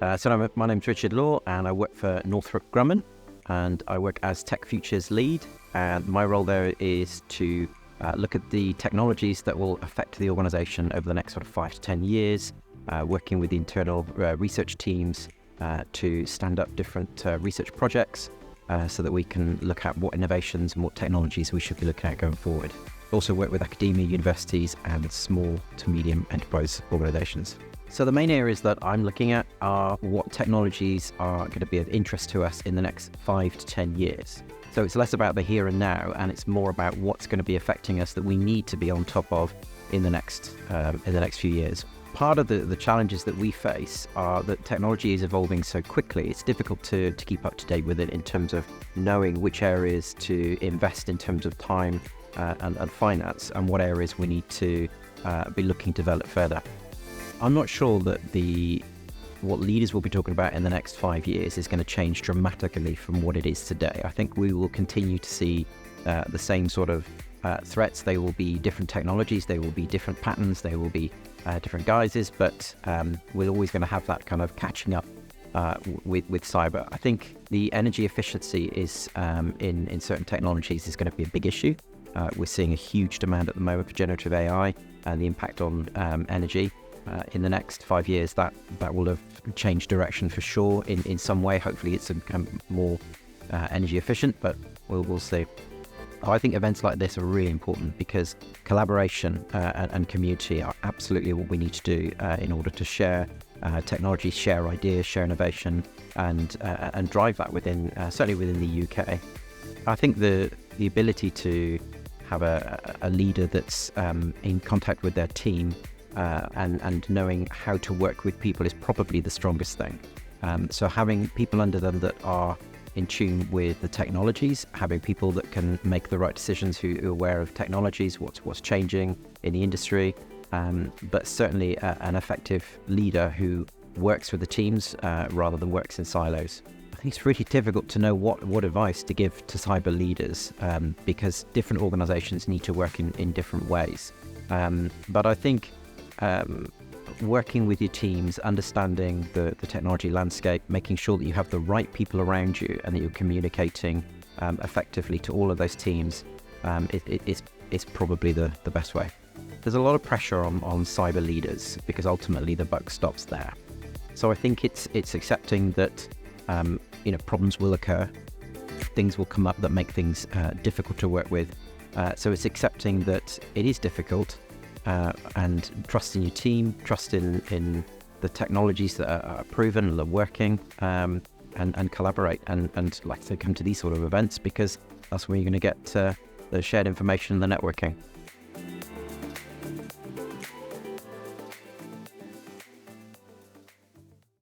My name's Richard Law, and I work for Northrop Grumman, and I work as Tech Futures Lead. And my role there is to look at the technologies that will affect the organisation over the next sort of 5 to 10 years, working with the internal research teams to stand up different research projects so that we can look at what innovations and what technologies we should be looking at going forward. Also work with academia, universities, and small to medium enterprise organisations. So the main areas that I'm looking at are what technologies are going to be of interest to us in the next 5 to 10 years. So it's less about the here and now, and it's more about what's going to be affecting us that we need to be on top of in the next few years. Part of the challenges that we face are that technology is evolving so quickly. It's difficult to keep up to date with it in terms of knowing which areas to invest in terms of time and finance, and what areas we need to be looking to develop further. I'm not sure that what leaders will be talking about in the next 5 years is going to change dramatically from what it is today. I think we will continue to see the same sort of threats. They will be different technologies, they will be different patterns, they will be different guises, but we're always going to have that kind of catching up with cyber. I think the energy efficiency is in certain technologies is going to be a big issue. We're seeing a huge demand at the moment for generative AI and the impact on energy. In the next 5 years, that will have changed direction for sure in some way. Hopefully it's more energy efficient, but we'll see. I think events like this are really important because collaboration and community are absolutely what we need to do in order to share technology, share ideas, share innovation, and drive that certainly within the UK. I think the ability to have a leader that's in contact with their team and knowing how to work with people is probably the strongest thing. So having people under them that are in tune with the technologies, having people that can make the right decisions, who are aware of technologies, what's changing in the industry, but certainly an effective leader who works with the teams rather than works in silos. I think it's really difficult to know what advice to give to cyber leaders because different organizations need to work in different ways. But I think working with your teams, understanding the technology landscape, making sure that you have the right people around you and that you're communicating effectively to all of those teams is probably the best way. There's a lot of pressure on cyber leaders because ultimately the buck stops there. So I think it's accepting that problems will occur, things will come up that make things difficult to work with. So it's accepting that it is difficult, and trust in your team, trust in the technologies that are proven and are working, and collaborate and like I say, come to these sort of events because that's where you're going to get the shared information and the networking.